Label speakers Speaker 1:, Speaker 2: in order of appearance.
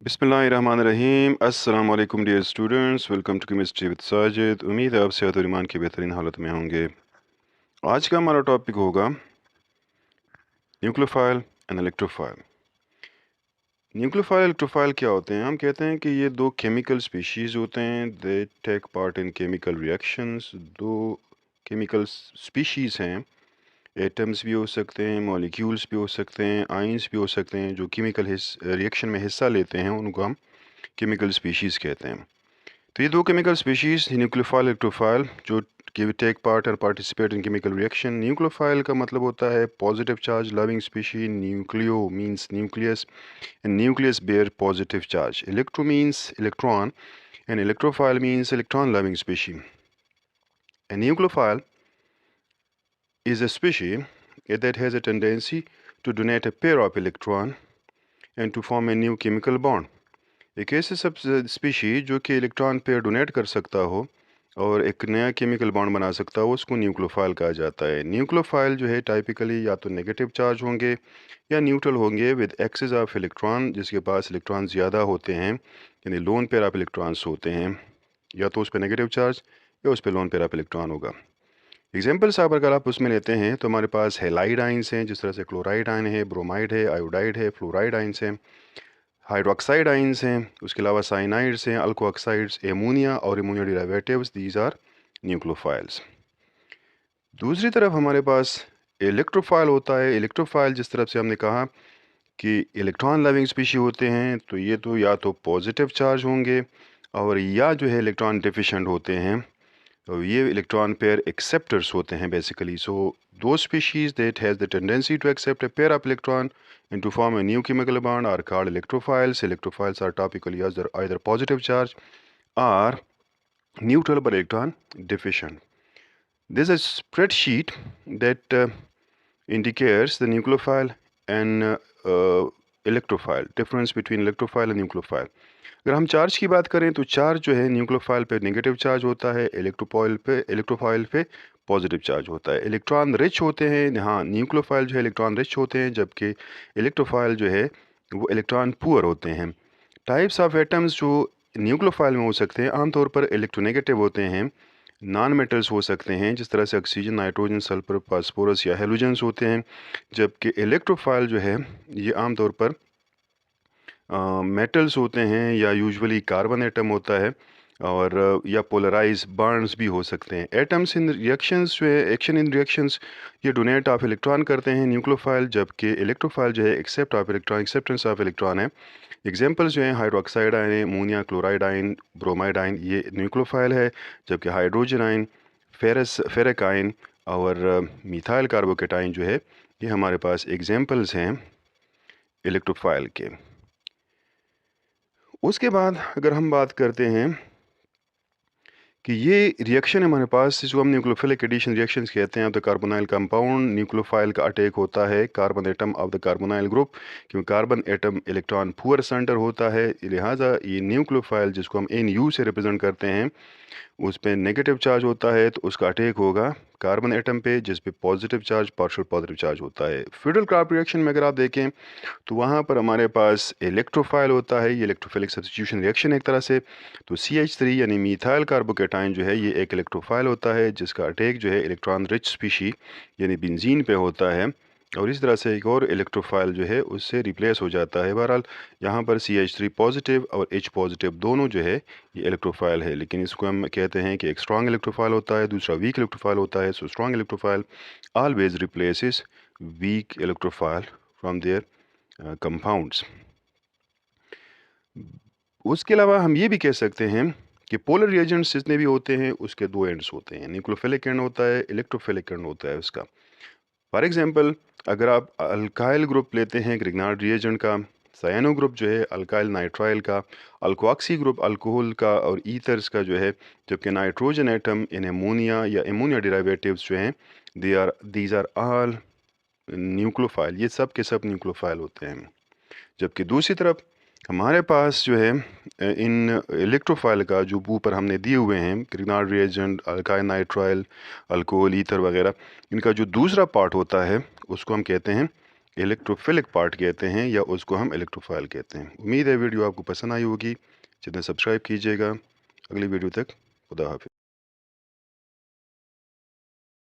Speaker 1: बिस्मिल्लाहिर्रहमानिर्रहीम। अस्सलाम वालेकुम dear students, welcome to chemistry with Sajid. उम्मीद है आप सेहत और ईमान की बेहतरीन हालत में होंगे। आज का हमारा टॉपिक होगा nucleophile and electrophile. Nucleophile electrophile क्या होते हैं? हम कहते हैं कि ये दो केमिकल स्पीशीज़ होते हैं, they take part in chemical reactions. दो केमिकल स्पीशीज़ हैं, एटम्स भी हो सकते हैं, मॉलिक्यूल्स भी हो सकते हैं, आयंस भी हो सकते हैं, जो केमिकल रिएक्शन में हिस्सा लेते हैं, उनको हम केमिकल स्पीशीज़ कहते हैं। तो ये दो केमिकल स्पीशीज न्यूक्लियोफाइल इलेक्ट्रोफाइल जो टेक पार्ट और participate in chemical reaction. Nucleophile का मतलब होता है positive charge loving species, nucleo means nucleus and nucleus bear positive charge, electro means electron and electrophile means electron loving species. A nucleophile is a species that has a tendency to donate a pair of electron and to form a new chemical bond. एक ऐसे सब species जो कि electron pair donate कर सकता हो और एक नया केमिकल बॉन्ड बना सकता हो, उसको न्यूक्लियोफाइल कहा जाता है। न्यूक्लियोफाइल जो है टाइपिकली या तो नेगेटिव चार्ज होंगे या न्यूट्रल होंगे विद एक्सेस ऑफ इलेक्ट्रॉन, जिसके पास इलेक्ट्रॉन ज़्यादा होते हैं, यानी लोन पेयर ऑफ इलेक्ट्रॉन्स होते हैं, या तो उस पर नेगेटिव चार्ज या उस पर लोन पेयर ऑफ इलेक्ट्रॉन होगा। एग्जाम्पल साहब अगर आप उसमें लेते हैं तो हमारे पास हैलाइड आइंस हैं, जिस तरह से क्लोराइड आयन है, ब्रोमाइड है, आयोडाइड है, फ्लोराइड आइंस हैं, हाइड्रोक्साइड आइंस हैं, उसके अलावा साइनाइड्स हैं, अल्को ऑक्साइड्स, एमोनिया और ammonia derivatives, these are nucleophiles. दूसरी तरफ हमारे पास इलेक्ट्रोफाइल होता है। इलेक्ट्रोफाइल जिस तरफ से हमने कहा कि इलेक्ट्रॉन लविंग स्पीशी होते हैं, तो ये तो या तो पॉजिटिव चार्ज होंगे और या जो है इलेक्ट्रॉन डिफिशेंट होते हैं, तो ये इलेक्ट्रॉन पेयर एक्सेप्टर्स होते हैं basically. So two species that has the tendency to accept a pair of electron and to form a new chemical bond are called electrophiles. Electrophiles are typically either positive charge or neutral but electron deficient. This is a spreadsheet that indicates the nucleophile and electrophile, difference between electrophile and nucleophile. अगर हम charge की बात करें तो charge जो है nucleophile पे negative charge होता है, इलेक्ट्रोफाइल पे पॉजिटिव चार्ज होता है। इलेक्ट्रॉन रिच होते हैं, हाँ न्यूक्लियोफाइल जो है इलेक्ट्रॉन रिच होते हैं, जबकि इलेक्ट्रोफाइल जो है वो इलेक्ट्रॉन पुअर होते हैं। टाइप्स ऑफ एटम्स जो न्यूक्लियोफाइल में हो सकते हैं आमतौर पर इलेक्ट्रोनेगेटिव होते हैं, नॉन मेटल्स हो सकते हैं, जिस तरह से ऑक्सीजन, नाइट्रोजन, सल्फर, फास्फोरस या हेलोजेंस होते हैं, जबकि इलेक्ट्रोफाइल जो है ये आमतौर पर मेटल्स होते हैं या यूजुअली कार्बन एटम होता है, और या पोलराइज बॉन्ड्स भी हो सकते हैं। एटम्स इन रिएक्शंस जो है, एक्शन इन रिएक्शंस, ये डोनेट ऑफ इलेक्ट्रॉन करते हैं न्यूक्लियोफाइल, जबकि इलेक्ट्रोफाइल जो है except of electron, acceptance of electron है। एग्जांपल्स जो हैं hydroxide ion, ammonia, chloride ion, bromide ion, ये न्यूक्लियोफाइल है, जबकि हाइड्रोजन आयन, फेरिक आयन और मिथाइल कार्बोकेटाइन जो है ये हमारे पास एग्जांपल्स हैं इलेक्ट्रोफाइल के। उसके बाद अगर हम बात करते हैं कि ये रिएक्शन हमारे पास जो हम न्यूक्लियोफिलिक एडिशन रिएक्शंस कहते हैं, तो कार्बोनाइल कंपाउंड न्यूक्लियोफाइल का अटैक होता है carbon atom of the carbonyl group, क्योंकि carbon atom electron poor centre होता है, लिहाजा ये न्यूक्लियोफाइल जिसको हम NU से रिप्रेजेंट करते हैं उस पर नेगेटिव चार्ज होता है, तो उसका अटैक होगा कार्बन एटम पे, जिस पे positive charge, partial positive charge होता है। फ्यूडल क्रॉप रिएक्शन में अगर आप देखें तो वहाँ पर हमारे पास इलेक्ट्रोफाइल होता है, ये इलेक्ट्रोफिलिक सब्स्टिट्यूशन रिएक्शन एक तरह से। तो CH3 यानी मीथाइल कार्बोकेटाइन जो है ये एक इलेक्ट्रोफाइल होता है, जिसका अटैक जो है इलेक्ट्रॉन रिच स्पीशी यानी बेंजीन पे होता है, और इस तरह से एक और इलेक्ट्रोफाइल जो है उससे रिप्लेस हो जाता है। बहरहाल यहाँ पर CH3 पॉजिटिव और H पॉजिटिव दोनों जो है ये इलेक्ट्रोफाइल है, लेकिन इसको हम कहते हैं कि एक स्ट्रॉन्ग इलेक्ट्रोफाइल होता है, दूसरा वीक इलेक्ट्रोफाइल होता है। So strong electrophile always replaces weak electrophile from their compounds. उसके अलावा हम ये भी कह सकते हैं कि पोलर रिएजेंट्स जितने भी होते हैं उसके दो एंड्स होते हैं, न्यूक्लियोफिलिक एंड होता है, इलेक्ट्रोफिलिक एंड होता है उसका। फॉर एग्जांपल अगर आप अल्काइल ग्रुप लेते हैं ग्रिग्नार्ड रिएजेंट का, साइनो ग्रुप जो है अल्काइल नाइट्राइल का, अल्कोऑक्सी ग्रुप अल्कोहल का और ईथर्स का जो है, जबकि नाइट्रोजन एटम इन एमोनिया या एमोनिया डेरिवेटिव्स जो हैं दीज आर ऑल न्यूक्लियोफाइल, ये सब के सब न्यूक्लियोफाइल होते हैं। जबकि दूसरी तरफ हमारे पास जो है इन इलेक्ट्रोफाइल का जो ऊपर हमने दिए हुए हैं Grignard reagent, alkyl nitrile, alcohol, ether वगैरह, इनका जो दूसरा पार्ट होता है उसको हम कहते हैं इलेक्ट्रोफिलिक पार्ट कहते हैं या उसको हम इलेक्ट्रोफाइल कहते हैं। उम्मीद है वीडियो आपको पसंद आई होगी। जितना सब्सक्राइब कीजिएगा। अगली वीडियो तक खुदा हाफिज़।